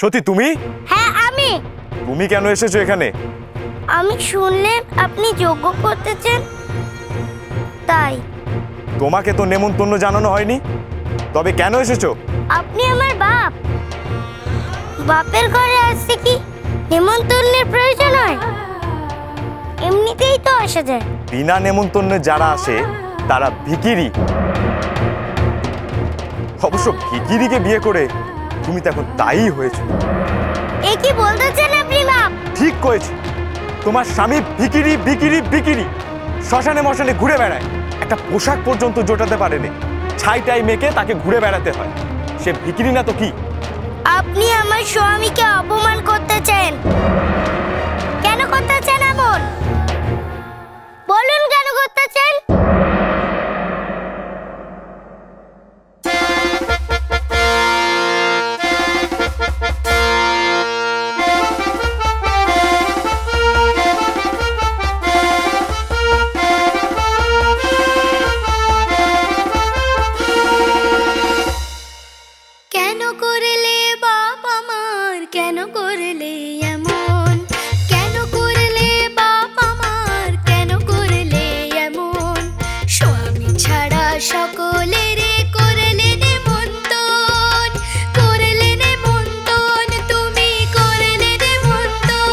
সত্যি তুমি? হ্যাঁ আমি। তুমি কেন এসেছো এখানে? আমি শুনলাম আপনি যজ্ঞ করতেছেন, তাই। তোমাকে তো নেমন্তন্ন জানানো হয়নি, তবে কেন এসেছো? আপনি আমার বাপ, বাপের ঘরে আসছে কি নেমন্তন্নের প্রয়োজন হয়? এমনিতেই তো আসা যায়। বিনা নেমন্তন্নে যারা আসে তারা ভিখিরি। অবশ্য ভিখিরিকে বিয়ে করে তুমি তো এখন তাই হয়েছো। এ কি বলতেছেন আপনি বাপ? ঠিক করেছি, তোমার স্বামী ভিখিরি ভিখিরি ভিখিরি, শ্মশানে মশানে ঘুরে বেড়ায়, একটা পোশাক পর্যন্ত জোটাতে পারেনি, ছাইটাই মেখে তাকে ঘুরে বেড়াতে হয়। সে ভিখিরি না তো কি? আপনি আমার স্বামীকে অপমান করতেছেন। কেন করতেছেন এমন? বলুন কেন করতেছেন? কেন করলে বাপ আমার, কেন করলে এমন? কেন করলে বাপ আমার, কেন করলে এমন? স্বামী ছাড়া সকলের করলে নেমন্তন, করলে নেমন্তন, তুমি করলে নেমন্তন।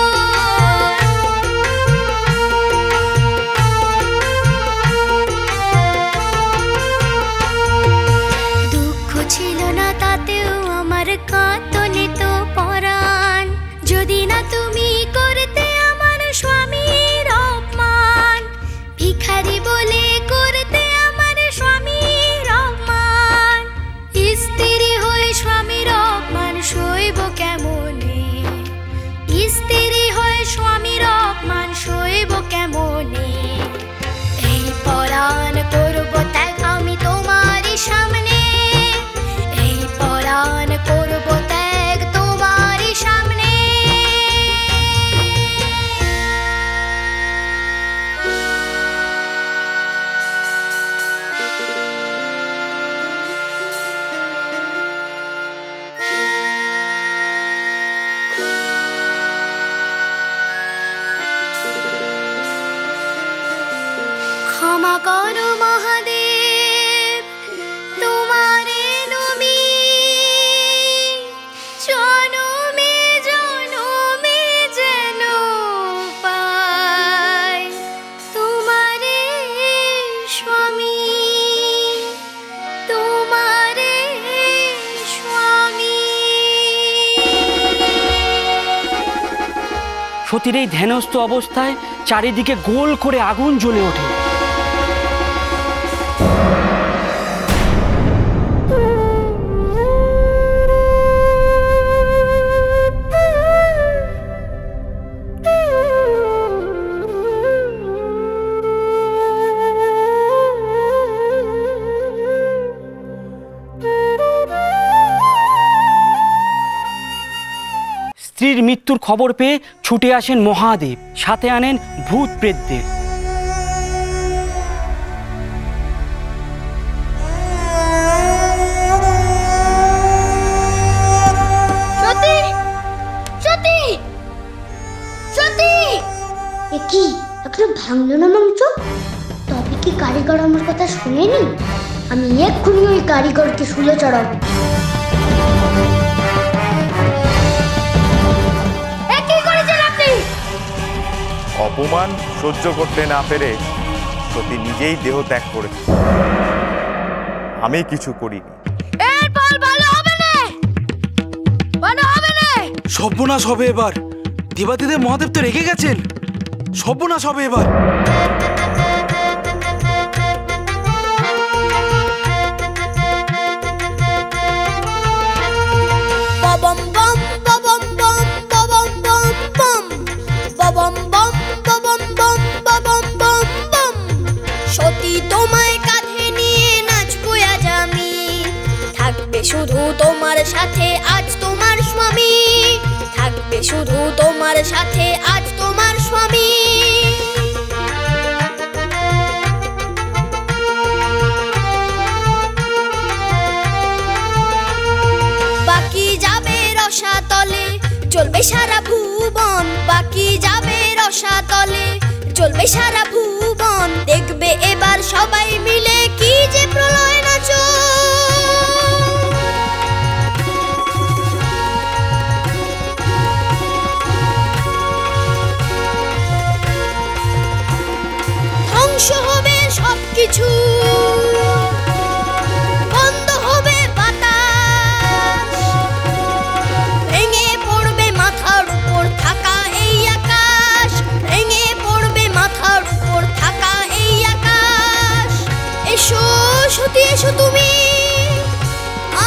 দুঃখ ছিল না তাতেও আমার কাঁদনে তো পরাণ, যদি না তুমি করতে আমার স্বামীর অপমান। ভিখারি বলে করতে আমার স্বামীর অপমান, স্ত্রী হয়ে স্বামীর অপমান সইব কেমনে? স্ত্রী হয়ে স্বামীর অপমান সইব কেমনে? এই পরাণ করব ত্যাগ আমি তোমারই সামনে, এই পরাণ করব ত্যাগ তোমারই সামনে। ক্ষমা করো মহাদেব, তোমারে নমি জনমে জনমে যেন পাই তোমারে স্বামী, তোমারে স্বামী। সতীর এই ধ্যানস্থ অবস্থায় চারিদিকে গোল করে আগুন জ্বলে ওঠে। স্ত্রীর মৃত্যুর খবর পেয়ে ছুটে আসেন মহাদেব, সাথে আনেন ভূত প্রেতদের। সতী, সতী, সতী! এ কি এখনো ভাঙলো না মাংস? তবে কি কারিগর আমার কথা শুনেনি? আমি এক্ষুনি ওই কারিগরকে শুলে চড়াবো। এ কি করেছেন আপনি? অপমান সহ্য করতে না পেরে সতী নিজেই দেহ ত্যাগ করেছে, আমি কিছু করিনি। এরপর ভালো হবে না, ভালো হবে না। সর্বনাশ হবে এবার। দেবাদিদেব মহাদেব তো রেগে গেছেন, সর্বনাশ হবে এবার। ববম বম ববম বম ববম বম বম, ববম বম ববম বম ববম বম বম। সতী তোমায় কাঁধে নিয়ে নাচবো আজ আমি, থাকবে শুধু তোমার সাথে আজ তোমার স্বামী, থাকবে শুধু তোমার সাথে আজ তোমার স্বামী। বাকি যাবে রসাতলে সারা ভুবন, পাখি যাবে রসাতলে, চলবে সারা ভুবন, দেখবে এবার সবাই মিলে কি যে প্রলয় নাচন। ধ্বংস হবে সবকিছু, বন্ধ হবে বাতাস, ভেঙে পড়বে মাথার উপর থাকা এই আকাশ, ভেঙে পড়বে মাথার উপর থাকা এই আকাশ। এসো সতী এসো তুমি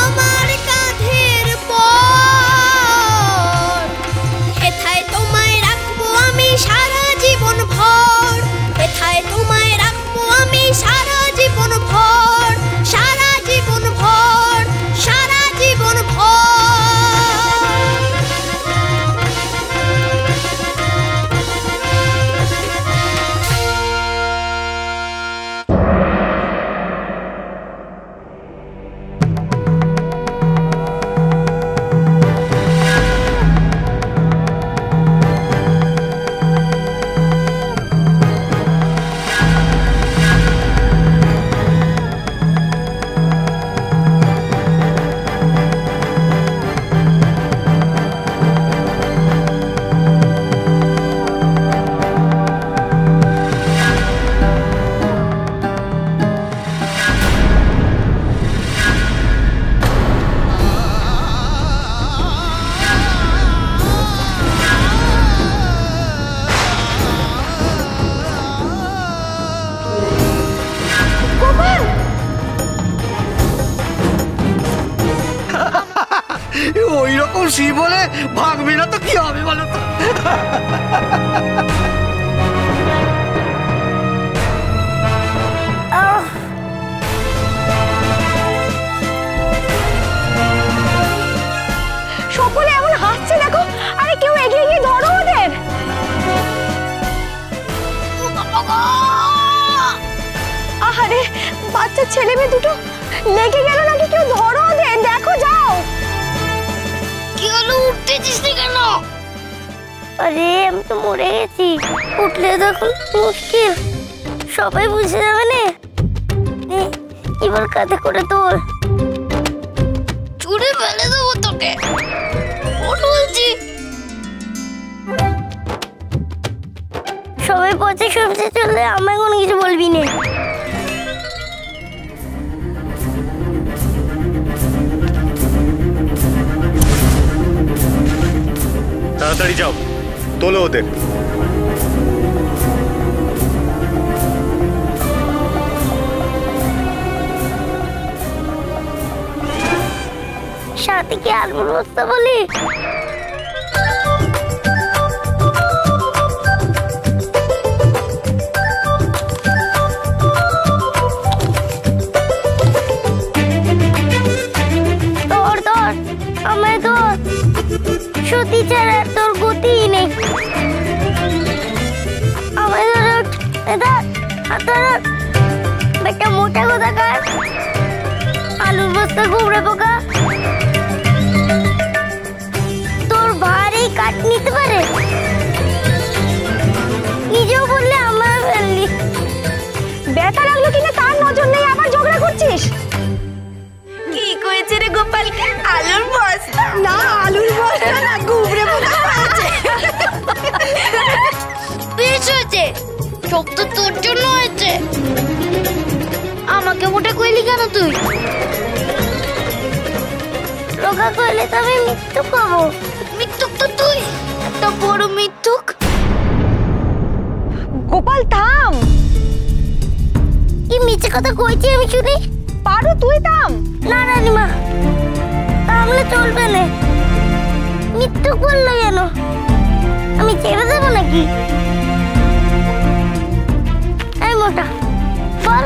আমার কাঁধের পর, হেথায় তোমায় রাখবো আমি সারা জীবন ভর, হেথায় তোমায় রাখবো আমি সারা জীবন ভর, সারা জীবন ভর, সারা জীবন ভর। ওই রকম শিব বলে ভাগবে না তো কি হবে বলো তো? সকলে এমন হাসছে দেখো, আরে কেউ এগিয়ে গিয়ে ধরো ওদের। আহারে বাচ্চা ছেলে মেয়ে দুটো লেগে গেল নাকি, কেউ ধরো ওদের, দেখো যাও। কি হলো, উঠতেছিস না কেন? আরে আমি তো মরে গেছি, উঠলে তখন মুশকিল, সবাই বুঝে যাবে না। এবার কাঁধে করে তোল, ছুড়ে ফেলে দেবো তোকে, বলছি। সবাই পচে সবচেয়ে চললে আমায় কোনো কিছু বলবি না। তাড়াতাড়ি যাও, তোলো ওদের। সাথে কি আলুর বস্তা বলি? তোর তোর আমায় তোর, সত্যি ছাড়া তোর গতি নেই। আমায় ধর, বেটা মোটা কোথাকার, আলুর বস্তা ঘুরে পোকা, তোর ভারী কাট নিতে পারে, নিজেও বললে আমার ফেললি। ব্যথা লাগলো কিনা তার নজর নেই, আবার ঝগড়া করছিস। কি করেছে রে গোপাল? আলুর বস্তা না, আলুর বস্তা না, ঘুরে পোকা হয়েছে। বেশ হয়েছে, সব তো তোর জন্য হয়েছে। আমাকে মোটা কইলি কেন তুই? রোগা কইলে তো আমি মিথ্যুক হবো। মিথ্যুক তো তুই, একটা বড় মিথ্যুক। গোপাল থাম, কি মিছে কথা কইছি আমি শুনি? পারো তুই থাম। না রানীমা, তাহলে চলবে না। মিথ্যুক বললো কেন? আমি ছেড়ে দেবো নাকি? এই মোটা বল,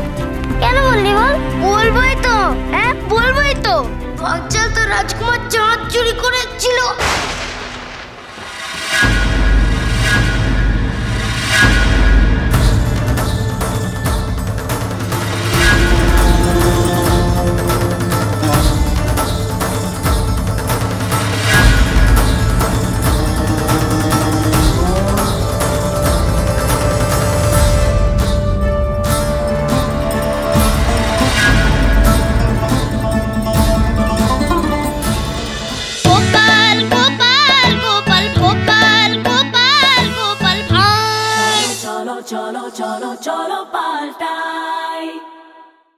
কেন বললি বল? বলবোই তো, হ্যাঁ বলবোই তো। বাচ্চা তো রাজকুমার চাঁদ চুরি করেছিল। cholo cholo cholo paltai